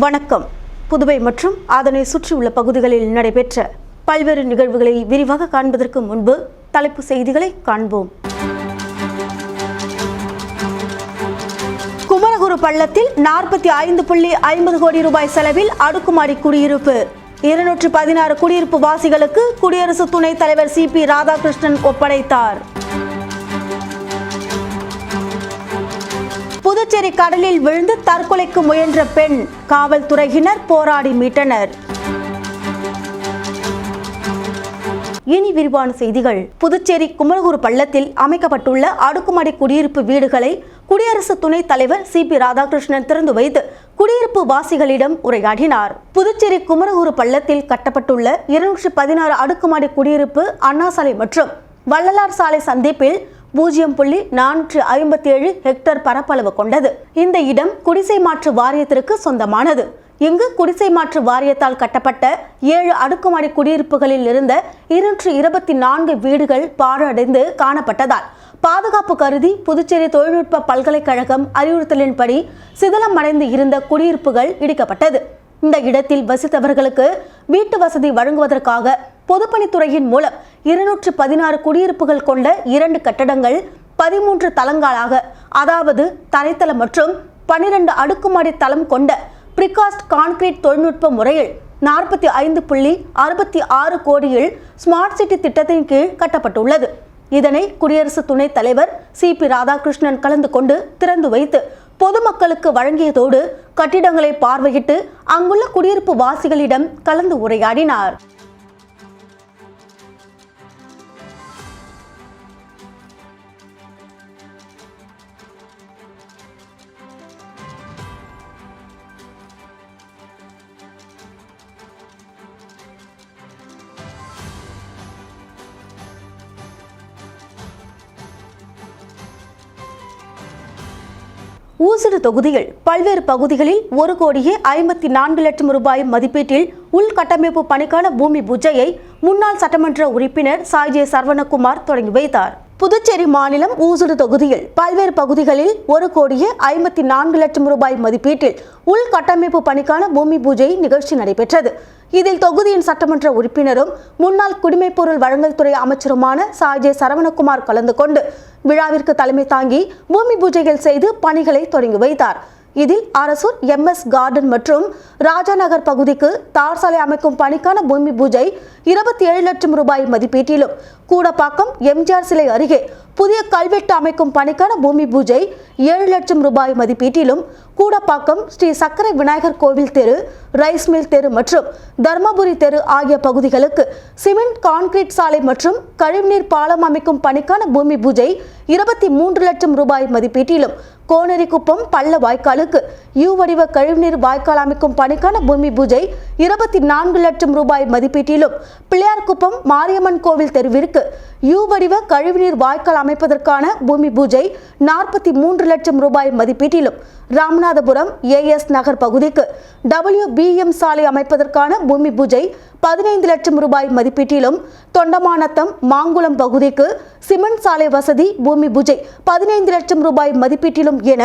வணக்கம். புதுவை மற்றும் அதனை சுற்றியுள்ள பகுதிகளில் நடைபெற்ற பல்வேறு நிகழ்வுகளை விரிவாக காண்பதற்கு முன்பு தலைப்பு செய்திகளை காண்போம். குமரகுரு பள்ளத்தில் 45.50 கோடி ரூபாய் செலவில் அடுக்குமாடி குடியிருப்பு. 216 குடியிருப்பு வாசிகளுக்கு குடியரசு துணைத் தலைவர் CP ராதாகிருஷ்ணன் ஒப்படைத்தார். புதுச்சேரி கடலில் விழுந்து தற்கொலைக்கு முயன்ற பெண், காவல்துறையினர் போராடி மீட்டனர். இனி விரிவான செய்திகள். புதுச்சேரி குமரகுரு பள்ளத்தில் அமைக்கப்பட்டுள்ள அடுக்குமாடி குடியிருப்பு வீடுகளை குடியரசு துணைத் தலைவர் CP ராதாகிருஷ்ணன் திறந்து வைத்து குடியிருப்பு வாசிகளிடம் உரையாடினார். புதுச்சேரி குமரகுரு பள்ளத்தில் கட்டப்பட்டுள்ள 216 அடுக்குமாடி குடியிருப்பு அண்ணா சாலை மற்றும் வள்ளலார் சாலை சந்திப்பில் 0.457 ஹெக்டேர் பரப்பளவு கொண்டது. இந்த இடம் குடிசை மாற்று வாரியத்திற்கு சொந்தமானது. இங்கு குடிசை மாற்று வாரியத்தால் கட்டப்பட்ட 7 அடுக்குமாடி குடியிருப்புகளில் இருந்த 224 வீடுகள் பாழடைந்து காணப்பட்டதால் பாதுகாப்பு கருதி புதுச்சேரி தொழில்நுட்ப பல்கலைக்கழகம் அறிவுறுத்தலின்படி சிதிலமடைந்து இருந்த குடியிருப்புகள் இடிக்கப்பட்டது. இந்த இடத்தில் வசித்தவர்களுக்கு வீட்டு வசதி வழங்குவதற்காக பொதுப்பணித்துறையின் மூலம் 216 குடியிருப்புகள் கொண்ட 2 கட்டடங்கள் 13 தளங்களாக, அதாவது தரைத்தளம் மற்றும் 12 அடுக்குமாடி தளம் கொண்ட பிரிகாஸ்ட் கான்கிரீட் தொழில்நுட்ப முறையில் 45.66 கோடியில் ஸ்மார்ட் சிட்டி திட்டத்தின் கீழ் கட்டப்பட்டுள்ளது. இதனை குடியரசு துணைத் தலைவர் CP ராதாகிருஷ்ணன் கலந்து கொண்டு திறந்து வைத்து பொதுமக்களுக்கு வழங்கியதோடு கட்டிடங்களை பார்வையிட்டு அங்குள்ள குடியிருப்பு வாசிகளிடம் கலந்து உரையாடினார். ஊசுடு தொகுதியில் பல்வேறு பகுதிகளில் 1,54,00,000 ரூபாய் மதிப்பீட்டில் உள்கட்டமைப்பு பணிக்கான பூமி பூஜையை முன்னாள் சட்டமன்ற உறுப்பினர் சாய் சரவணகுமார் தொடங்கி வைத்தார். புதுச்சேரி மாநிலம் ஊசுடு தொகுதியில் பல்வேறு பகுதிகளில் 1,54,00,000 ரூபாய் மதிப்பீட்டில் உள்கட்டமைப்பு பணிக்கான பூமி பூஜை நிகழ்ச்சி நடைபெற்றது. இதில் தொகுதியின் சட்டமன்ற உறுப்பினரும் முன்னாள் குடிமைப்பொருள் வழங்கல் துறை அமைச்சருமான சாய் சரவணகுமார் கலந்து கொண்டு விழாவிற்கு தலைமை தாங்கி பூமி பூஜைகள் செய்து பணிகளை தொடங்கி வைத்தார். இதில் அரசூர் MS கார்டன் மற்றும் ராஜாநகர் பகுதிக்கு தார் சாலை அமைக்கும் பணிக்கான பூமி பூஜை 27 லட்சம் ரூபாய் மதிப்பீட்டிலும், கூடப்பாக்கம் MGR சிலை அருகே புதிய கல்வெட்டு அமைக்கும் பணிக்கான பூமி பூஜை 7 லட்சம் ரூபாய் மதிப்பீட்டிலும், கூடப்பாக்கம் ஸ்ரீ சக்கரை விநாயகர் கோவில் தெரு, ரைஸ் மில் தெரு மற்றும் தர்மபுரி தெரு ஆகிய பகுதிகளுக்கு சிமெண்ட் கான்கிரீட் சாலை மற்றும் கழிவுநீர் பாலம் அமைக்கும் பணிக்கான பூமி பூஜை 23 லட்சம் ரூபாய் மதிப்பீட்டிலும், கோனரிக்குப்பம் பள்ள வாய்க்காலுக்கு U வடிவ கழிவுநீர் வாய்க்கால் அமைக்கும் பணிக்கான பூமி பூஜை 24 லட்சம் ரூபாய் மதிப்பீட்டிலும், பிள்ளையார்குப்பம் மாரியம்மன் கோவில் தெருவிற்கு U வடிவ கழிவுநீர் வாய்க்கால் அமைப்பதற்கான பூமி பூஜை 43 லட்சம் ரூபாய் மதிப்பீட்டிலும், ராமநாதபுரம் AS நகர் பகுதிக்கு WBM சாலை அமைப்பதற்கான பூமி பூஜை 15 லட்சம் ரூபாய் மதிப்பீட்டிலும், தொண்டமானத்தம் மாங்குளம் பகுதிக்கு சிமெண்ட் சாலை வசதி பூமி பூஜை 15 லட்சம் ரூபாய் மதிப்பீட்டிலும் என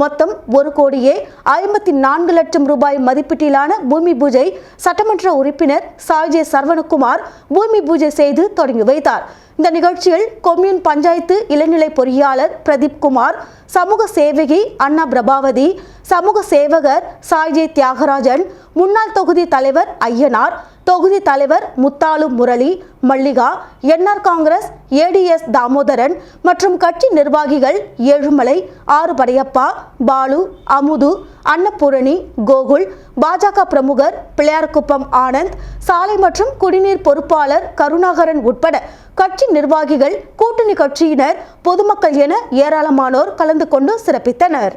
மொத்தம் 1,54,00,000 ரூபாய் மதிப்பீட்டிலான பூமி பூஜை சட்டமன்ற உறுப்பினர் சாய் சரவணகுமார் பூமி பூஜை செய்து தொடங்கி வைத்தார். இந்த நிகழ்ச்சியில் கொம்யூன் பஞ்சாயத்து இளநிலை பொறியாளர் பிரதீப் குமார், சமூக சேவகி அண்ணா பிரபாவதி, சமூக சேவகர் சாய் தியாகராஜன், முன்னாள் தொகுதி தலைவர் ஐயனார், தொகுதி தலைவர் முத்தாலு முரளி, மல்லிகா, NR காங்கிரஸ் ADS தாமோதரன் மற்றும் கட்சி நிர்வாகிகள் ஏழுமலை, ஆறுபடையப்பா, பாலு, அமுது, அன்னபூரணி, கோகுல், பாஜக பிரமுகர் பிள்ளையார்குப்பம் ஆனந்த், சாலை மற்றும் குடிநீர் பொறுப்பாளர் கருணாகரன் உட்பட கட்சி நிர்வாகிகள், கூட்டணி கட்சியினர், பொதுமக்கள் என ஏராளமானோர் கலந்து கொண்டு சிறப்பித்தனர்.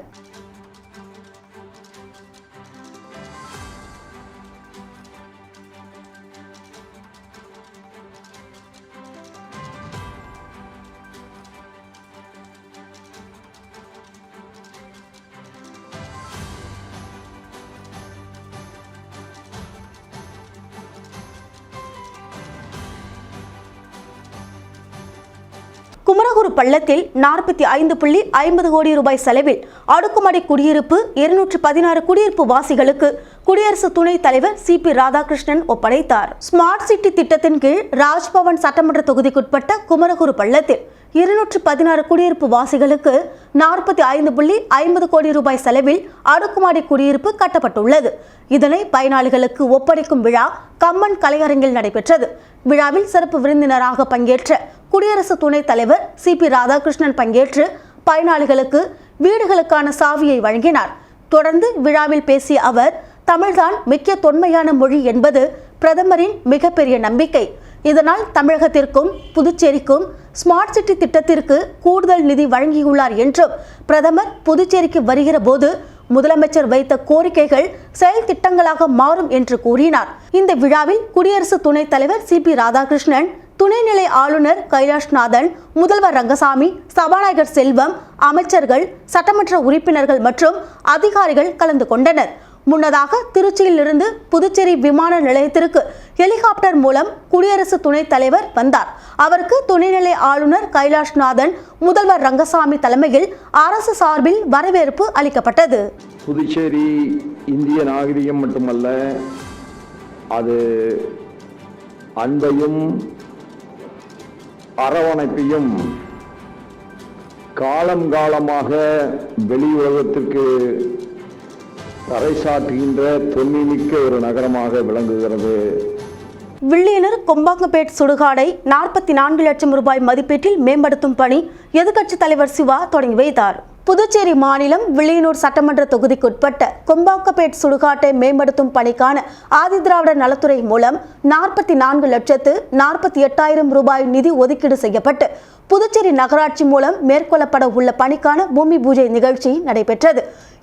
குமரகுரு பள்ளத்தில் 45.50 கோடி ரூபாய் செலவில் அடுக்குமாடி குடியிருப்பு 216 குடியிருப்பு வாசிகளுக்கு குடியரசு துணைத் தலைவர் CP ராதாகிருஷ்ணன் ஒப்படைத்தார். ஸ்மார்ட் சிட்டி திட்டத்தின் கீழ் ராஜ்பவன் சட்டமன்ற தொகுதிக்குட்பட்ட குமரகுரு பள்ளத்தில் 216 குடியிருப்பு வாசிகளுக்கு 45.50 கோடி ரூபாய் செலவில் அடுக்குமாடி குடியிருப்பு கட்டப்பட்டுள்ளது. இதனை பயனாளிகளுக்கு ஒப்படைக்கும் விழா கம்மன் கலையரங்கில் நடைபெற்றது. விழாவில் சிறப்பு விருந்தினராக பங்கேற்ற குடியரசு துணைத் தலைவர் CP ராதாகிருஷ்ணன் பங்கேற்று பயனாளிகளுக்கு வீடுகளுக்கான சாவியை வழங்கினார். தொடர்ந்து விழாவில் பேசிய அவர், தமிழ்தான் மிக்க தொன்மையான மொழி என்பது பிரதமரின் மிகப்பெரிய நம்பிக்கை. இதனால் தமிழகத்திற்கும் புதுச்சேரிக்கும் ஸ்மார்ட் சிட்டி திட்டத்திற்கு கூடுதல் நிதி வழங்கியுள்ளார் என்றும், பிரதமர் புதுச்சேரிக்கு வருகிற போது முதலமைச்சர் வைத்த கோரிக்கைகள் செயல் திட்டங்களாக மாறும் என்று கூறினார். இந்த விழாவில் குடியரசு துணைத் தலைவர் CP ராதாகிருஷ்ணன், துணைநிலை ஆளுநர் கைலாஷ்நாதன், முதல்வர் ரங்கசாமி, சபாநாயகர் செல்வம், அமைச்சர்கள், சட்டமன்ற உறுப்பினர்கள் மற்றும் அதிகாரிகள் கலந்து கொண்டனர். முன்னதாக திருச்சியிலிருந்து புதுச்சேரி விமான நிலையத்திற்கு ஹெலிகாப்டர் மூலம் குடியரசு துணைத் தலைவர் வந்தார். அவருக்கு துணைநிலை ஆளுநர் கைலாஷ்நாதன், முதல்வர் ரங்கசாமி தலைமையில் அரசு சார்பில் வரவேற்பு அளிக்கப்பட்டது. புதுச்சேரி இந்திய நாகரிகம் மட்டுமல்ல, அது அன்பையும் அரவணைப்பையும் காலம் காலமாக வெளி உலகத்திற்கு பறைசாற்றுகின்ற தொன்மைமிக்க ஒரு நகரமாக விளங்குகிறது. வில்லியனூர் கொம்பாங்கப்பேட் சுடுகாடை 44 லட்சம் ரூபாய் மதிப்பீட்டில் மேம்படுத்தும் பணி எதிர்க்கட்சித் தலைவர் சிவா தொடங்கி வைத்தார். புதுச்சேரி மாநிலம் வில்லியனூர் சட்டமன்ற தொகுதிக்குட்பட்ட கொம்பாங்கப்பேட் சுடுகாட்டை மேம்படுத்தும் பணிக்கான ஆதிதிராவிடர் நலத்துறை மூலம் 44,48,000 ரூபாய் நிதி ஒதுக்கீடு செய்யப்பட்டு புதுச்சேரி நகராட்சி மூலம் மேற்கொள்ளப்பட உள்ள பணிக்கான பூமி பூஜை நிகழ்ச்சி நடைபெற்றது.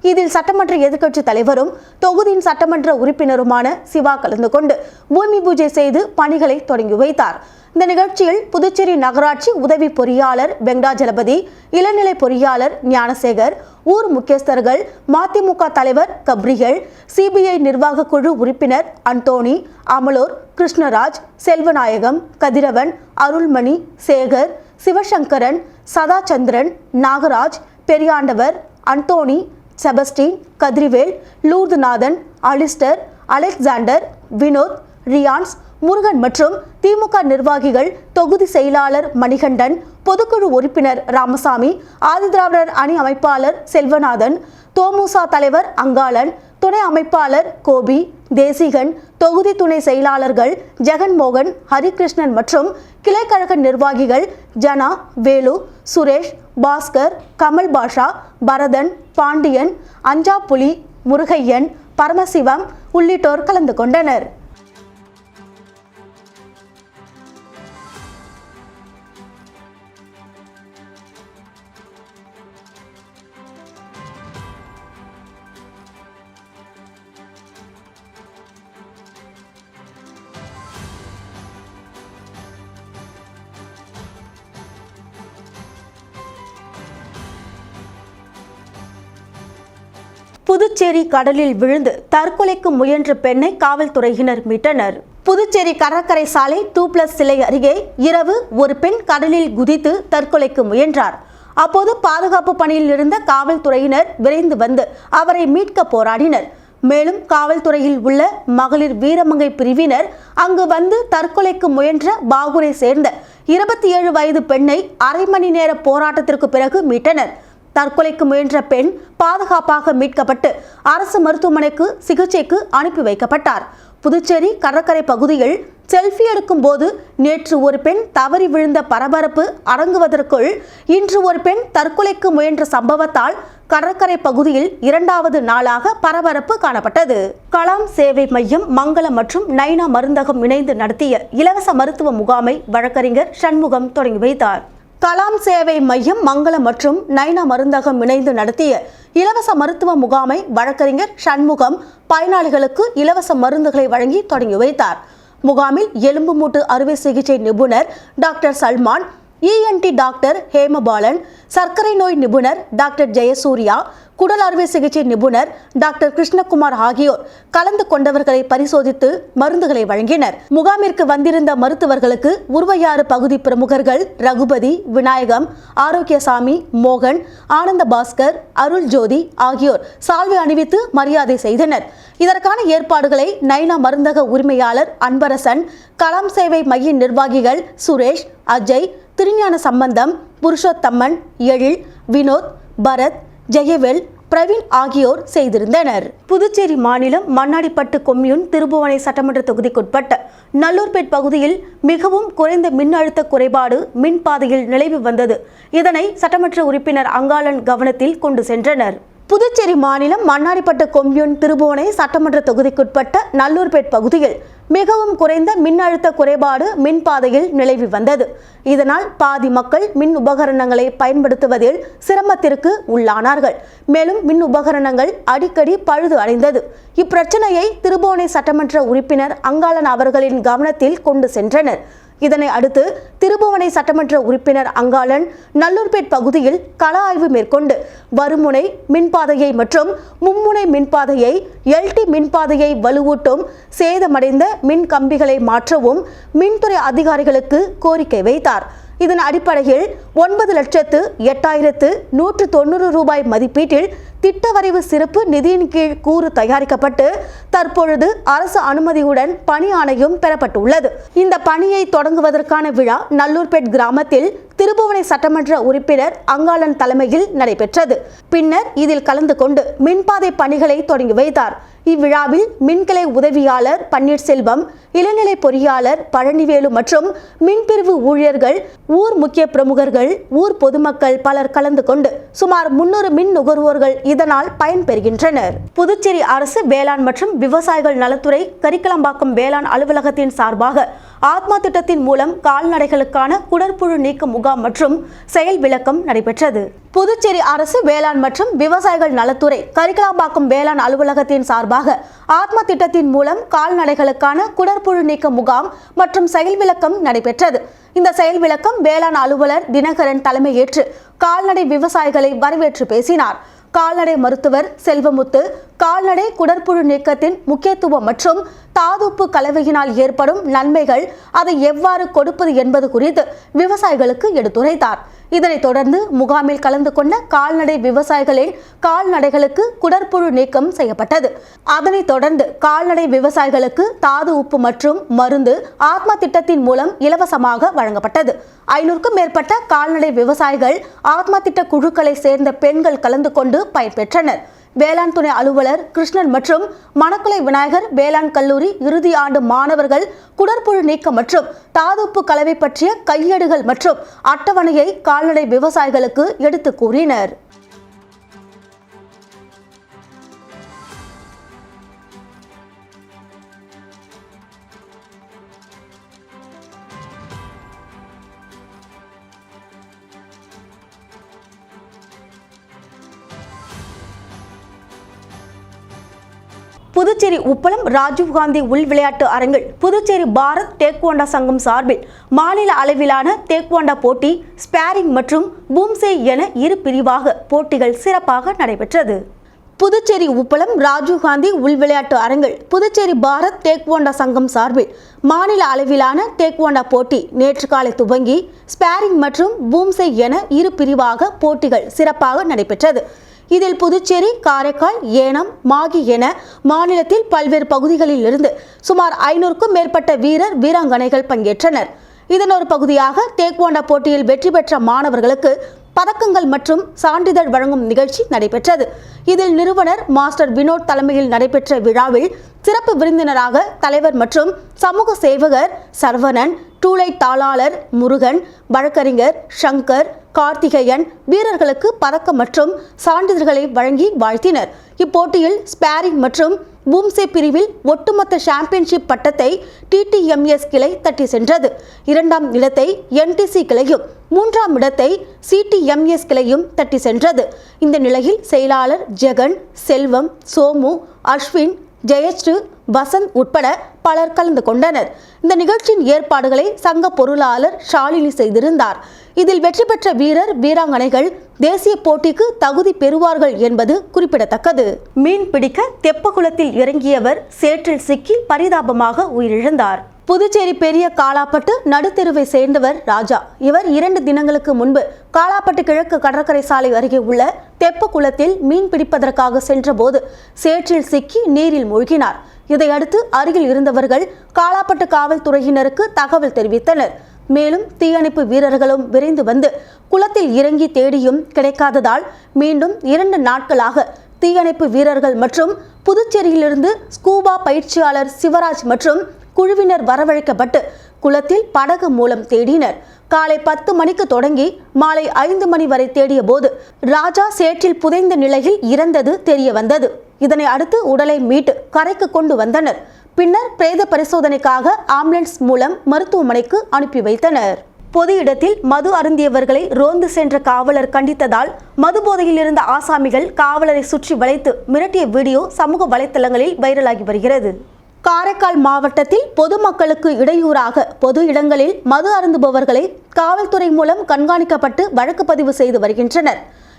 இதில் சட்டமன்ற எதிர்க்கட்சித் தலைவரும் தொகுதியின் சட்டமன்ற உறுப்பினருமான சிவா கலந்து கொண்டு பூமி பூஜை செய்து பணிகளை தொடங்கி வைத்தார். இந்த நிகழ்ச்சியில் புதுச்சேரி நகராட்சி உதவி பொறியாளர் வெங்கடாஜலபதி, இளநிலை பொறியாளர் ஞானசேகர், ஊர் முக்கியஸ்தர்கள், மதிமுக தலைவர் கப்ரியல், CBI நிர்வாக குழு உறுப்பினர் அந்தோணி, அமலோர், கிருஷ்ணராஜ், செல்வநாயகம், கதிரவன், அருள்மணி, சேகர், சிவசங்கரன், சதாச்சந்திரன், நாகராஜ், பெரியாண்டவர், அந்தோணி, செபஸ்டின், கதிரிவேல், லூர்துநாதன், அலிஸ்டர், அலெக்சாண்டர், வினோத், ரியான்ஸ், முருகன் மற்றும் திமுக நிர்வாகிகள், தொகுதி செயலாளர் மணிகண்டன், பொதுக்குழு உறுப்பினர் ராமசாமி, ஆதிதிராவிடர் அணி அமைப்பாளர் செல்வநாதன், தோமுசா தலைவர் அங்காளன், துணை அமைப்பாளர் கோபி, தேசிகன், தொகுதி துணை செயலாளர்கள் ஜெகன்மோகன், ஹரிகிருஷ்ணன் மற்றும் கிளைக்கழக நிர்வாகிகள் ஜனா, வேலு, சுரேஷ், பாஸ்கர், கமல் பாஷா, பரதன், பாண்டியன், அஞ்சாப்புலி, முருகையன், பரமசிவம் உள்ளிட்டோர் கலந்து கொண்டனர். புதுச்சேரி கடலில் விழுந்து தற்கொலைக்கு முயன்ற பெண்ணை காவல்துறையினர் மீட்டனர். புதுச்சேரி கடற்கரை சாலை 2+ சிலை அருகே இரவு ஒரு பெண் கடலில் குதித்து தற்கொலைக்கு முயன்றார். அப்போது பாதுகாப்பு பணியில் இருந்த காவல்துறையினர் விரைந்து வந்து அவரை மீட்க போராடினர். மேலும் காவல்துறையில் உள்ள மகளிர் வீரமங்கை பிரிவினர் அங்கு வந்து தற்கொலைக்கு முயன்ற பாகூரை சேர்ந்த 27 வயது பெண்ணை அரை மணி நேர போராட்டத்திற்கு பிறகு மீட்டனர். தற்கொலைக்கு முயன்ற பெண் பாதுகாப்பாக மீட்கப்பட்டு அரசு மருத்துவமனைக்கு சிகிச்சைக்கு அனுப்பி வைக்கப்பட்டார். புதுச்சேரி கடற்கரை பகுதியில் செல்ஃபி எடுக்கும் போது நேற்று ஒரு பெண் தவறி விழுந்த பரபரப்பு அடங்குவதற்குள் இன்று ஒரு பெண் தற்கொலைக்கு முயன்ற சம்பவத்தால் கடற்கரை பகுதியில் 2வது நாளாக பரபரப்பு காணப்பட்டது. கலாம் சேவை மையம், மங்களம் மற்றும் நைனா மருந்தகம் இணைந்து நடத்திய இலவச மருத்துவ முகாமை வழக்கறிஞர் சண்முகம் தொடங்கி வைத்தார். கலாம் சேவை மையம், மங்களம் மற்றும் நைனா மருந்தகம் இணைந்து நடத்திய இலவச மருத்துவ முகாமை வழக்கறிஞர் சண்முகம் பயனாளிகளுக்கு இலவச மருந்துகளை வழங்கி தொடங்கி வைத்தார். முகாமில் எலும்பு மூட்டு அறுவை சிகிச்சை நிபுணர் doctor Salman, ENT doctor Hemapalan, சர்க்கரை நோய் நிபுணர் டாக்டர் ஜெயசூர்யா, குடல் அறுவை சிகிச்சை நிபுணர் டாக்டர் கிருஷ்ணகுமார் ஆகியோர் கலந்து கொண்டவர்களை பரிசோதித்து மருந்துகளை வழங்கினர். முகாமிற்கு வந்திருந்த மருத்துவர்களுக்கு உருவையாறு பகுதி பிரமுகர்கள் ரகுபதி, விநாயகம், ஆரோக்கியசாமி, மோகன், ஆனந்த பாஸ்கர், அருள் ஜோதி ஆகியோர் சால்வை அணிவித்து மரியாதை செய்தனர். இதற்கான ஏற்பாடுகளை நைனா மருந்தக உரிமையாளர் அன்பரசன், கலாம் சேவை மைய நிர்வாகிகள் சுரேஷ், அஜய், திருஞான சம்பந்தம், புருஷோத்தம்மன், எழில், வினோத், பரத், ஜெயவேல், பிரவீன் ஆகியோர் செய்திருந்தனர். புதுச்சேரி மாநிலம் மண்ணாடிப்பட்டு கொம்யூன் திருபுவனை சட்டமன்ற தொகுதிக்குட்பட்ட நல்லூர்பேட் பகுதியில் மிகவும் குறைந்த மின்னழுத்த குறைபாடு மின்பாதையில் நிலவி வந்தது. இதனை சட்டமன்ற உறுப்பினர் அங்காளன் கவனத்தில் கொண்டு சென்றனர். புதுச்சேரி மாநிலம் மண்ணாடிப்பட்டு கொம்யூன் திருபுவனை சட்டமன்ற தொகுதிக்குட்பட்ட நல்லூர்பேட் பகுதியில் மிகவும் குறைந்த மின்னழுத்த குறைபாடு மின்பாதையில் நிலவி வந்தது. இதனால் பாதி மக்கள் மின் உபகரணங்களை பயன்படுத்துவதில் சிரமத்திற்கு உள்ளானார்கள். மேலும் மின் உபகரணங்கள் அடிக்கடி பழுது அடைந்தது. இப்பிரச்சனையை திருபுவனை சட்டமன்ற உறுப்பினர் அங்காளன் அவர்களின் கவனத்தில் கொண்டு சென்றனர். இதனை அடுத்து திருபுவனை சட்டமன்ற உறுப்பினர் அங்காளன் நல்லூர்பேட் பகுதியில் கள ஆய்வு மேற்கொண்டு வருமுனை மின்பாதையை மற்றும் மும்முனை மின்பாதையை எல்டி மின்பாதையை வலுவூட்டும் சேதமடைந்த மின் கம்பிகளை மாற்றவும் மின்துறை அதிகாரிகளுக்கு கோரிக்கை வைத்தார். இதன் அடிப்படையில் 9,08,190 ரூபாய் மதிப்பீட்டில் திட்ட வரைவு சிறப்பு நிதியின் கீழ் கூறு தயாரிக்கப்பட்டு தற்பொழுது அரசு அனுமதியுடன் பணி ஆணையும் பெறப்பட்டுள்ளது. இந்த பணியை தொடங்குவதற்கான விழா நல்லூர்பேட் கிராமத்தில் திருபுவனை சட்டமன்ற உறுப்பினர் அங்காளன் தலைமையில் நடைபெற்றது. பின்னர் இதில் கலந்து கொண்டு மின்பாதை பணிகளை தொடங்கி வைத்தார். இவ்விழாவில் மின்கிளை உதவியாளர் பன்னீர்செல்வம், இளநிலை பொறியாளர் பழனிவேலு மற்றும் மின்பிரிவு ஊழியர்கள், ஊர் முக்கிய பிரமுகர்கள், ஊர் பொதுமக்கள் பலர் கலந்து கொண்டு சுமார் 300 மின் நுகர்வோர்கள் இதனால் பயன்பெறுகின்றனர். புதுச்சேரி அரசு வேளாண் மற்றும் விவசாயிகள் நலத்துறை கரிக்கலம்பாக்கம் வேளாண் அலுவலகத்தின் சார்பாக ஆத்மா திட்டத்தின் மூலம் கால்நடைகளுக்கான குடற்புழு நீக்க முகாம் மற்றும் செயல் விளக்கம் நடைபெற்றது. புதுச்சேரி அரசு வேளாண் மற்றும் விவசாயிகள் நலத்துறை கரிக்கலாம்பாக்கம் வேளாண் அலுவலகத்தின் சார்பாக ஆத்மா திட்டத்தின் மூலம் கால்நடைகளுக்கான குடற்புழு நீக்க முகாம் மற்றும் செயல் விளக்கம் நடைபெற்றது. இந்த செயல் விளக்கம் வேளாண் அலுவலர் தினகரன் தலைமையேற்று கால்நடை விவசாயிகளை வரவேற்று பேசினார். கால்நடை மருத்துவர் செல்வமுத்து கால்நடை குடற்புழு நீக்கத்தின் முக்கியத்துவம் மற்றும் தாதுப்பு கலவையினால் ஏற்படும் நன்மைகள், அதை எவ்வாறு கொடுப்பது என்பது குறித்து விவசாயிகளுக்கு எடுத்துரைத்தார். இதனைத் தொடர்ந்து முகாமில் கலந்து கொண்ட கால்நடை விவசாயிகளின் கால்நடைகளுக்கு குடற்புழு நீக்கம் செய்யப்பட்டது. அதனைத் தொடர்ந்து கால்நடை விவசாயிகளுக்கு தாது உப்பு மற்றும் மருந்து ஆத்மா திட்டத்தின் மூலம் இலவசமாக வழங்கப்பட்டது. 500க்கும் மேற்பட்ட கால்நடை விவசாயிகள் ஆத்மா திட்ட குழுக்களை சேர்ந்த பெண்கள் கலந்து கொண்டு பயன்பெற்றனர். வேளாண் துணை அலுவலர் கிருஷ்ணன் மற்றும் மணக்குளை விநாயகர் வேளாண் கல்லூரி இறுதி ஆண்டு மாணவர்கள் குடற்புழு நீக்கம் மற்றும் தாதுப்பு கலவை பற்றிய கையேடுகள் மற்றும் அட்டவணையை கால்நடை விவசாயிகளுக்கு எடுத்து கூறினர். புதுச்சேரி உப்பளம் ராஜீவ்காந்தி உள் விளையாட்டு அரங்கில் புதுச்சேரி பாரத் டேக்வாண்டா சங்கம் சார்பில் மாநில அளவிலான டேக்வாண்டா போட்டி, ஸ்பேரிங் மற்றும் பூம்சே என இரு பிரிவாக போட்டிகள் சிறப்பாக நடைபெற்றது. புதுச்சேரி உப்பளம் ராஜீவ்காந்தி உள் விளையாட்டு அரங்கில் புதுச்சேரி பாரத் டேக்வாண்டா சங்கம் சார்பில் மாநில அளவிலான டேக்வாண்டா போட்டி நேற்று காலை துவங்கி ஸ்பேரிங் மற்றும் பூம்சே என இரு பிரிவாக போட்டிகள் சிறப்பாக நடைபெற்றது. இதில் புதுச்சேரி, காரைக்கால், ஏனம், மாகி என மாநிலத்தில் பல்வேறு பகுதிகளில் இருந்து சுமார் 500க்கும் மேற்பட்ட வீரர் வீராங்கனைகள் பங்கேற்றனர். இதன் ஒரு பகுதியாக டேக்வாண்டா போட்டியில் வெற்றி பெற்ற மாணவர்களுக்கு பதக்கங்கள் மற்றும் சான்றிதழ் வழங்கும் நிகழ்ச்சி நடைபெற்றது. இதில் நிறுவனர் மாஸ்டர் வினோத் தலைமையில் நடைபெற்ற விழாவில் சிறப்பு விருந்தினராக தலைவர் மற்றும் சமூக சேவகர் சரவணன், டூலைட் தாளாளர் முருகன், வழக்கறிஞர் சங்கர், கார்த்திகேயன் வீரர்களுக்கு பதக்கம் மற்றும் சான்றிதழ்களை வழங்கி வாழ்த்தினர். இப்போட்டியில் ஸ்பேரிங் மற்றும் பூம்சே பிரிவில் ஒட்டுமொத்த சாம்பியன்ஷிப் பட்டத்தை டிடிஎம்எஸ் கிளை தட்டி சென்றது. 2ஆம் இடத்தை என்டிசி கிளையும் 3ஆம் இடத்தை சிடிஎம்எஸ் கிளையும் தட்டி சென்றது. இந்த நிலையில் செயலாளர் ஜெகன், செல்வம், சோமு, அஸ்வின், ஜெயஸ்ரீ, வசந்த் உட்பட பலர் கலந்து கொண்டனர். இந்த நிகழ்ச்சியின் ஏற்பாடுகளை சங்க பொருளாளர் ஷாலினி செய்திருந்தார். இதில் வெற்றி பெற்ற வீரர், வீராங்கனைகள் தேசிய போட்டிக்கு தகுதி பெறுவார்கள் என்பது குறிப்பிடத்தக்கது. மீன் பிடிக்க தெப்பக்குளத்தில் இறங்கியவர் சேற்றில் சிக்கி பரிதாபமாக உயிரிழந்தார். புதுச்சேரி பெரிய காலாப்பட்டு நடுத்தெருவை சேர்ந்தவர் ராஜா. இவர் 2 தினங்களுக்கு முன்பு காலாப்பட்டு கிழக்கு கடற்கரை சாலை அருகே உள்ள தெப்பக்குளத்தில் மீன் பிடிப்பதற்காக சென்றபோது சேற்றில் சிக்கி நீரில் மூழ்கினார். இதையடுத்து அருகில் இருந்தவர்கள் காலாப்பட்டு காவல்துறையினருக்கு தகவல் தெரிவித்தனர். மேலும் தீயணைப்பு வீரர்களும் விரைந்து வந்து குளத்தில் இறங்கி தேடியும் கிடைக்காததால் மீண்டும் 2 நாட்களாக தீயணைப்பு வீரர்கள் மற்றும் புதுச்சேரியிலிருந்து ஸ்கூபா பயிற்சியாளர் சிவராஜ் மற்றும் குழுவினர் வரவழைக்கப்பட்டு குளத்தில் படகு மூலம் தேடினர். காலை 10 மணிக்கு தொடங்கி மாலை 5 மணி வரை தேடிய போது ராஜா சேற்றில் புதைந்த நிலையில் இறந்தது தெரிய வந்தது. இதனை அடுத்து உடலை மீட்டு கரைக்கு கொண்டு வந்தனர். பின்னர் பிரேத பரிசோதனைக்காக ஆம்புலன்ஸ் மூலம் மருத்துவமனைக்கு அனுப்பி வைத்தனர். பொது இடத்தில் மது அருந்தியவர்களை ரோந்து சென்ற காவலர் கண்டித்ததால் மது போதையில் இருந்த ஆசாமிகள் காவலரை சுற்றி வளைத்து மிரட்டிய வீடியோ சமூக வலைதளங்களில் வைரலாகி வருகிறது. காரைக்கால் மாவட்டத்தில் பொதுமக்களுக்கு இடையூறாக பொது இடங்களில் மது அருந்துபவர்களை காவல்துறை மூலம் கண்காணிக்கப்பட்டு வழக்கு பதிவு செய்து வருகின்றனர்.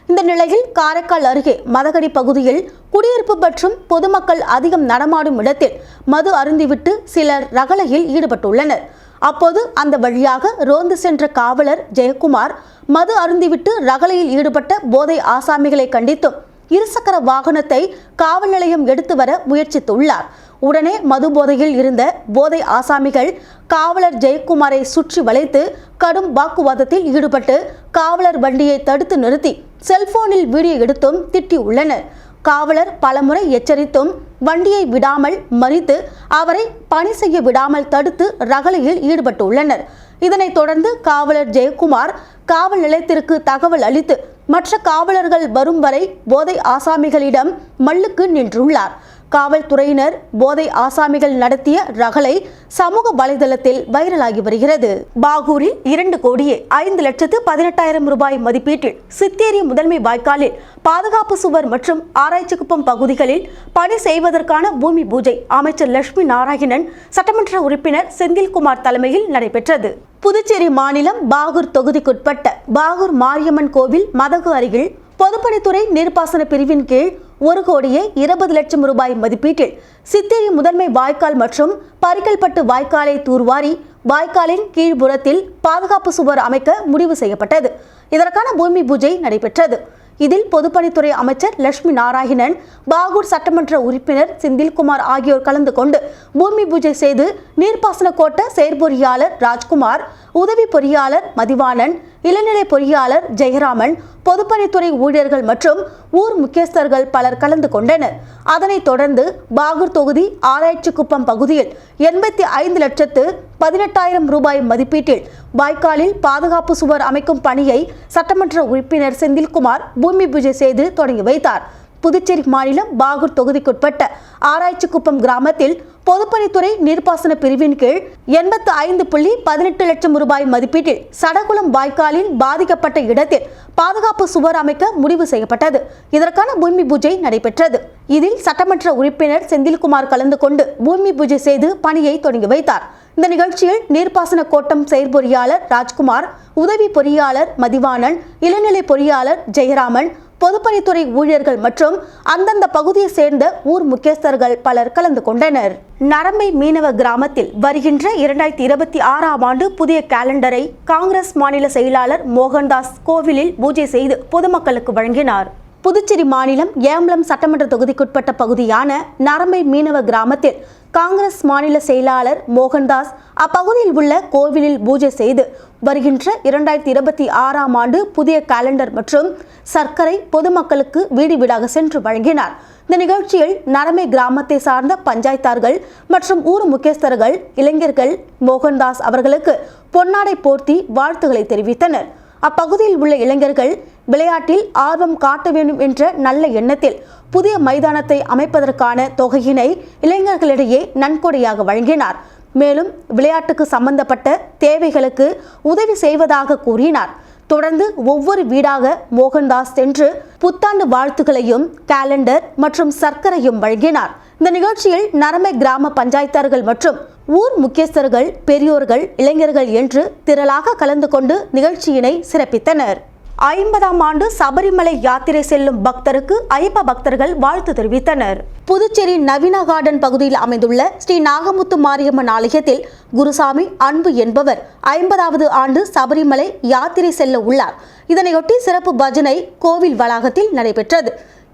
இந்த நிலையில் காரைக்கால் அருகே மதகடி பகுதியில் குடியிருப்பு மற்றும் பொதுமக்கள் அதிகம் நடமாடும் இடத்தில் மது அருந்திவிட்டு சிலர் ரகளையில் ஈடுபட்டுள்ளனர். அப்போது அந்த வழியாக ரோந்து சென்ற காவலர் ஜெயக்குமார் மது அருந்திவிட்டு ரகளையில் ஈடுபட்ட போதை ஆசாமிகளை கண்டித்தும் இருசக்கர வாகனத்தை காவல் நிலையம் எடுத்து வர முயற்சித்துள்ளார். உடனே மது போதையில் இருந்த போதை ஆசாமிகள் காவலர் ஜெயக்குமாரை சுற்றி வளைத்து கடும் வாக்குவாதத்தில் ஈடுபட்டு காவலர் வண்டியை தடுத்து நிறுத்தி செல்போனில் வீடியோ எடுத்தும் திட்டியுள்ளனர். காவலர் பலமுறை எச்சரித்தும் வண்டியை விடாமல் மறித்து அவரை பணி செய்ய விடாமல் தடுத்து ரகளையில் ஈடுபட்டுள்ளனர். இதனைத் தொடர்ந்து காவலர் ஜெயக்குமார் காவல் நிலையத்திற்கு தகவல் அளித்து மற்ற காவலர்கள் வரும் வரை போதை ஆசாமிகளிடம் மல்லுக்கு நின்றுள்ளார். காவல்துறையினர் போதை ஆசாமிகள் நடத்திய ரகளை சமூக வலைதளத்தில் வைரலாகி வருகிறது. பாகூரில் 2,05,18,000 ரூபாய் மதிப்பீட்டில் சித்தேரி முதன்மை வாய்க்காலில் பாதுகாப்பு சுவர் மற்றும் ஆராய்ச்சிக்குப்பம் பகுதிகளில் பணி செய்வதற்கான பூமி பூஜை அமைச்சர் லட்சுமி நாராயணன், சட்டமன்ற உறுப்பினர் செந்தில்குமார் தலைமையில் நடைபெற்றது. புதுச்சேரி மாநிலம் பாகூர் தொகுதிக்குட்பட்ட பாகூர் மாரியம்மன் கோவில் மதகு அருகில் பொதுப்பணித்துறை நீர்ப்பாசன பிரிவின் கீழ் 1,20,00,000 ரூபாய் மதிப்பீட்டில் சித்தேரி முதன்மை வாய்க்கால் மற்றும் பரிக்கல்பட்டு வாய்க்காலை தூர்வாரி வாய்க்காலின் கீழ்புறத்தில் பாதுகாப்பு சுவர் அமைக்க முடிவு செய்யப்பட்டது. இதற்கான பூமி பூஜை நடைபெற்றது. இதில் பொதுப்பணித்துறை அமைச்சர் லட்சுமி நாராயணன், பாகூர் சட்டமன்ற உறுப்பினர் செந்தில்குமார் ஆகியோர் கலந்து கொண்டு பூமி பூஜை செய்து நீர்ப்பாசன கோட்ட செயற்பொறியாளர் ராஜ்குமார், உதவி பொறியாளர் மதிவாணன், இளநிலை பொறியாளர் ஜெயராமன், பொதுப்பணித்துறை ஊழியர்கள் மற்றும் ஊர் முக்கியஸ்தர்கள் பலர் கலந்து கொண்டனர். அதனைத் தொடர்ந்து பாகூர் தொகுதி ஆராய்ச்சிக்குப்பம் பகுதியில் 85,18,000 ரூபாய் மதிப்பீட்டில் வாய்க்காலில் பாதுகாப்பு சுவர் அமைக்கும் பணியை சட்டமன்ற உறுப்பினர் செந்தில்குமார் பூமி பூஜை செய்து தொடங்கி வைத்தார். புதுச்சேரி மாநிலம் பாகூர் தொகுதிக்குட்பட்ட ஆராய்ச்சிக்குப்பம் கிராமத்தில் பொதுப்பணித்துறை நீர்ப்பாசன பிரிவின் கீழ் 85,18,00,000 ரூபாய் மதிப்பீட்டில் சடகுளம் வாய்க்காலில் பாதிக்கப்பட்ட இடத்தில் பாதுகாப்பு சுவர் அமைக்க முடிவு செய்யப்பட்டது. இதற்கான பூமி பூஜை நடைபெற்றது. இதில் சட்டமன்ற உறுப்பினர் செந்தில்குமார் கலந்து கொண்டு பூமி பூஜை செய்து பணியை தொடங்கி வைத்தார். இந்த நிகழ்ச்சியில் நீர்ப்பாசன கோட்டம் செயற்பொறியாளர் ராஜ்குமார், உதவி பொறியாளர் மதிவாணன், இளநிலை பொறியாளர் ஜெயராமன், பொதுப்பணித்துறை ஊழியர்கள் மற்றும் அந்தந்த பகுதியை சேர்ந்த ஊர் முக்கியஸ்தர்கள் பலர் கலந்து கொண்டனர். நரம்பை மீனவ கிராமத்தில் வருகின்ற 2026ஆம் ஆண்டு புதிய கேலண்டரை காங்கிரஸ் மாநில செயலாளர் மோகன்தாஸ் கோவிலில் பூஜை செய்து பொதுமக்களுக்கு வழங்கினார். புதுச்சேரி மாநிலம் ஏம்பலம் சட்டமன்ற தொகுதிக்குட்பட்ட பகுதியான நரம்பை மீனவ கிராமத்தில் காங்கிரஸ் மாநில செயலாளர் மோகன்தாஸ் அப்பகுதியில் உள்ள கோவிலில் பூஜை செய்து வருகின்ற 2026ஆம் ஆண்டு புதிய கேலண்டர் மற்றும் சர்க்கரை பொதுமக்களுக்கு வீடு வீடாக சென்று வழங்கினார். இந்த நிகழ்ச்சியில் நரம்பை கிராமத்தை சார்ந்த பஞ்சாயத்தார்கள் மற்றும் ஊர் முக்கியஸ்தர்கள், இளைஞர்கள் மோகன்தாஸ் அவர்களுக்கு பொன்னாடை போர்த்தி வாழ்த்துக்களை தெரிவித்தனர். அப்பகுதியில் உள்ள இளைஞர்கள் விளையாட்டில் ஆர்வம் காட்ட வேண்டும் என்ற நல்ல எண்ணத்தில் புதிய மைதானத்தை அமைப்பதற்கான தொகையினை இளைஞர்களிடையே நன்கொடையாக வழங்கினார். மேலும் விளையாட்டுக்கு சம்பந்தப்பட்ட தேவைகளுக்கு உதவி செய்வதாக கூறினார். தொடர்ந்து ஒவ்வொரு வீடாக மோகன்தாஸ் சென்று புத்தாண்டு வாழ்த்துக்களையும் கேலண்டர் மற்றும் சர்க்கரையும் வழங்கினார். இந்த நிகழ்ச்சியில் நரமை கிராம பஞ்சாயத்தார்கள் மற்றும் ஊர் முக்கியஸ்தர்கள், பெரியோர்கள், இளைஞர்கள் என்று திரளாக கலந்து கொண்டு நிகழ்ச்சியினை சிறப்பித்தனர். 50ஆம் ஆண்டு சபரிமலை யாத்திரை செல்லும் பக்தருக்கு ஐயப்ப பக்தர்கள் வாழ்த்து தெரிவித்தனர். புதுச்சேரி நவீனா கார்டன் பகுதியில் அமைந்துள்ள ஸ்ரீ நாகமுத்து மாரியம்மன் ஆலயத்தில் குருசாமி அன்பு என்பவர் 50வது ஆண்டு சபரிமலை யாத்திரை செல்ல உள்ளார். இதனையொட்டி சிறப்பு பஜனை கோவில் வளாகத்தில் நடைபெற்றது.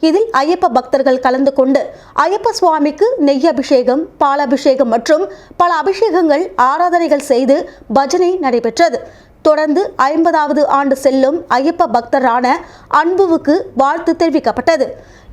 இதில் ஐயப்ப பக்தர்கள் கலந்து கொண்டு ஐயப்ப சுவாமிக்கு நெய் அபிஷேகம், பாலாபிஷேகம் மற்றும் பல அபிஷேகங்கள், ஆராதனைகள் செய்து பஜனை நடைபெற்றது. தொடர்ந்து 50வது ஆண்டு செல்லும் ஐயப்ப பக்தரான அன்புவுக்கு வாழ்த்து தெரிவிக்கப்பட்டது.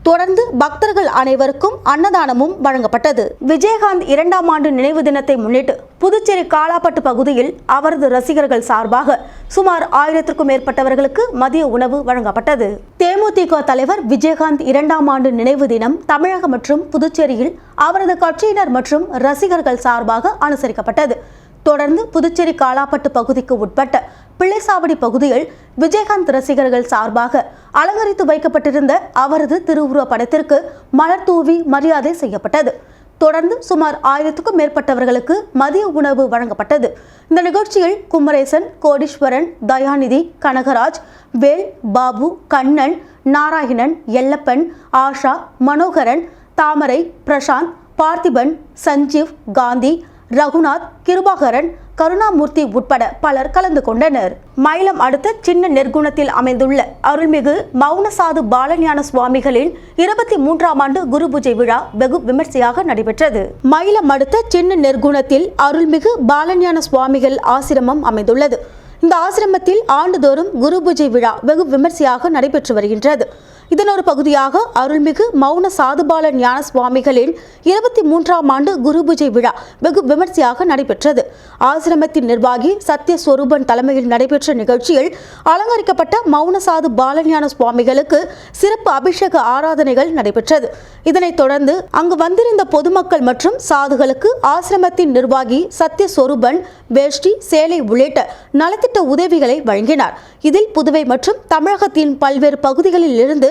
தொடர்ந்து பக்தர்கள் அனைவருக்கும் அன்னதானமும் வழங்கப்பட்டது. விஜயகாந்த் 2ஆம் ஆண்டு நினைவு தினத்தை முன்னிட்டு புதுச்சேரி காலாப்பட்டு பகுதியில் அவரது ரசிகர்கள் சார்பாக சுமார் 1000க்கும் மேற்பட்டவர்களுக்கு மதிய உணவு வழங்கப்பட்டது. தேமுதிக தலைவர் விஜயகாந்த் 2ஆம் ஆண்டு நினைவு தினம் தமிழகம் மற்றும் புதுச்சேரியில் அவரது கட்சியினர் மற்றும் ரசிகர்கள் சார்பாக அனுசரிக்கப்பட்டது. தொடர்ந்து புதுச்சேரி காலாப்பட்டு பகுதிக்கு உட்பட்ட பிள்ளைசாவடி பகுதியில் விஜயகாந்த் ரசிகர்கள் சார்பாக அலங்கரித்து வைக்கப்பட்டிருந்த அவரது திருவுருவ படத்திற்கு மலர் தூவி மரியாதை செய்யப்பட்டது. தொடர்ந்து சுமார் 1000க்கும் மேற்பட்டவர்களுக்கு மதிய உணவு வழங்கப்பட்டது. இந்த நிகழ்ச்சியில் குமரேசன், கோடீஸ்வரன், தயாநிதி, கனகராஜ், வேல், பாபு, கண்ணன், நாராயணன், எல்லப்பன், ஆஷா, மனோகரன், தாமரை, பிரசாந்த், பார்த்திபன், சஞ்சீவ், காந்தி, ரகுநாத், கிருபாகரன், கருணாமூர்த்தி உட்பட பலர் கலந்து கொண்டனர். மயிலம் அடுத்த சின்ன நெற்குணத்தில் அமைந்துள்ள அருள்மிகு மௌனசாது பாலஞான சுவாமிகளின் 23ஆம் ஆண்டு குரு பூஜை விழா வெகு விமர்சையாக நடைபெற்றது. மயிலம் அடுத்த சின்ன நெற்குணத்தில் அருள்மிகு பாலஞான சுவாமிகள் ஆசிரமம் அமைந்துள்ளது. இந்த ஆசிரமத்தில் ஆண்டுதோறும் குரு பூஜை விழா வெகு விமர்சையாக நடைபெற்று வருகின்றது. இதன் ஒரு பகுதியாக அருள்மிகு மௌன சாதுபால ஞான சுவாமிகளின் 23ஆம் ஆண்டு குரு பூஜை விழா வெகு விமர்சையாக நடைபெற்றது. ஆசிரமத்தின் நிர்வாகி சத்யஸ்வரூபன் தலைமையில் நடைபெற்ற நிகழ்ச்சியில் அலங்கரிக்கப்பட்ட மௌனசாது பாலஞான சுவாமிகளுக்கு சிறப்பு அபிஷேக ஆராதனைகள் நடைபெற்றது. இதனைத் தொடர்ந்து அங்கு வந்திருந்த பொதுமக்கள் மற்றும் சாதுகளுக்கு ஆசிரமத்தின் நிர்வாகி சத்யஸ்வரூபன் வேஷ்டி, சேலை உள்ளிட்ட நலத்திட்ட உதவிகளை வழங்கினார். இதில் புதுவை மற்றும் தமிழகத்தின் பல்வேறு பகுதிகளில் இருந்து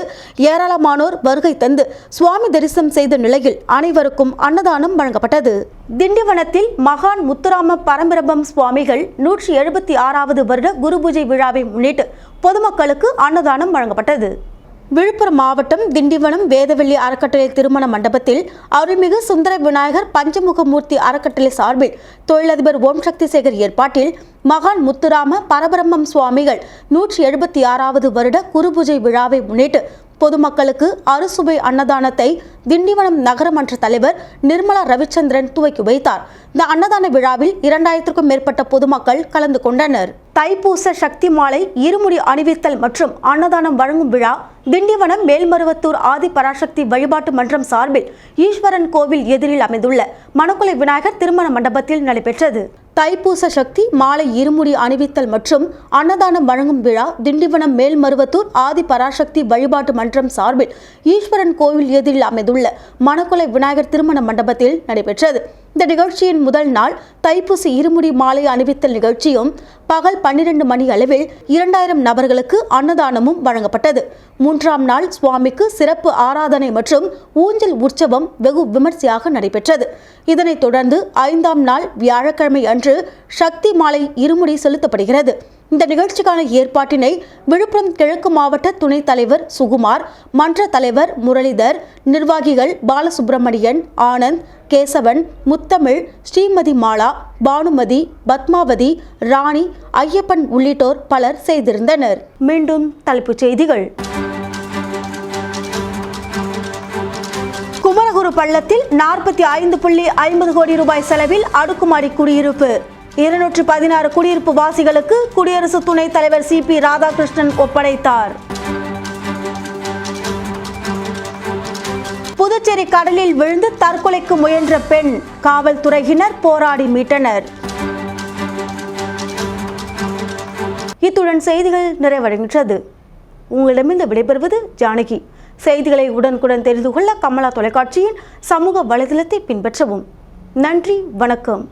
ஏராளமானோர் வருகை தந்து சுவாமி தரிசனம் செய்த நிலையில் அனைவருக்கும் அன்னதானம் வழங்கப்பட்டது. திண்டிவனத்தில் மகான் முத்துராம பரம்பிரம்ம சுவாமிகள் 176வது வருட குரு பூஜை விழாவை முன்னிட்டு பொதுமக்களுக்கு அன்னதானம் வழங்கப்பட்டது. விழுப்புரம் மாவட்டம் திண்டிவனம் வேதவெள்ளி அறக்கட்டளை திருமண மண்டபத்தில் அருள்மிகு சுந்தர விநாயகர் பஞ்சமுகமூர்த்தி அறக்கட்டளை சார்பில் தொழிலதிபர் ஓம் சக்தி சேகர் ஏற்பாட்டில் மகான் முத்துராம பரபிரம்மம் சுவாமிகள் 176வது வருட குரு பூஜை விழாவை முன்னிட்டு பொதுமக்களுக்கு அறுசுவை அன்னதானத்தை திண்டிவனம் நகரமன்ற தலைவர் நிர்மலா ரவிச்சந்திரன் துவக்கி வைத்தார். இந்த அன்னதான விழாவில் 2000க்கும் மேற்பட்ட பொதுமக்கள் கலந்து கொண்டனர். தைப்பூச சக்தி மாலை, இருமுடி அணிவித்தல் மற்றும் அன்னதானம் வழங்கும் விழா திண்டிவனம் மேல்மருவத்தூர் ஆதி பராசக்தி வழிபாட்டு மன்றம் சார்பில் ஈஸ்வரன் கோவில் எதிரில் அமைந்துள்ள மணக்குளை விநாயகர் திருமண மண்டபத்தில் நடைபெற்றது. தைப்பூச சக்தி மாலை, இருமுடி அணிவித்தல் மற்றும் அன்னதானம் வழங்கும் விழா திண்டிவனம் மேல்மருவத்தூர் ஆதி பராசக்தி வழிபாட்டு மன்றம் சார்பில் ஈஸ்வரன் கோவில் எதிரில் அமைந்துள்ள மணக்குளை விநாயகர் திருமண மண்டபத்தில் நடைபெற்றது. இந்த நிகழ்ச்சியின் முதல் நாள் தைப்பூச இருமுடி மாலை அணிவித்தல் நிகழ்ச்சியும் பகல் 12 மணி அளவில் 2000 நபர்களுக்கு அன்னதானமும் வழங்கப்பட்டது. 3ஆம் நாள் சுவாமிக்கு சிறப்பு ஆராதனை மற்றும் ஊஞ்சல் உற்சவம் வெகு விமர்சையாக நடைபெற்றது. இதனைத் தொடர்ந்து 5ஆம் நாள் வியாழக்கிழமை அன்று சக்தி மாலை இருமுடி செலுத்தப்படுகிறது. இந்த நிகழ்ச்சிக்கான ஏற்பாட்டினை விழுப்புரம் கிழக்கு மாவட்ட துணைத் தலைவர் சுகுமார், மன்ற தலைவர் முரளிதர், நிர்வாகிகள் பாலசுப்பிரமணியன், ஆனந்த், கேசவன், முத்தமிழ், ஸ்ரீமதி மாலா, பானுமதி, பத்மாவதி, ராணி, ஐயப்பன் உள்ளிட்டோர் பலர் செய்திருந்தனர். மீண்டும் தலைப்புச் செய்திகள். குமரகுரு பள்ளத்தில் 45.50 கோடி ரூபாய் செலவில் அடுக்குமாடி குடியிருப்பு. 216 குடியிருப்பு வாசிகளுக்கு குடியரசு துணைத் தலைவர் CP ராதாகிருஷ்ணன் ஒப்படைத்தார். புதுச்சேரி கடலில் விழுந்து தற்கொலைக்கு முயன்ற பெண், காவல்துறையினர் போராடி மீட்டனர். இத்துடன் செய்திகள் நிறைவடைகின்றது. உங்களிடமிருந்து விடைபெறுவது ஜானகி. செய்திகளை உடனுக்குடன் தெரிந்து கொள்ள கமலா தொலைக்காட்சியின் சமூக வலைதளத்தை பின்பற்றவும். நன்றி, வணக்கம்.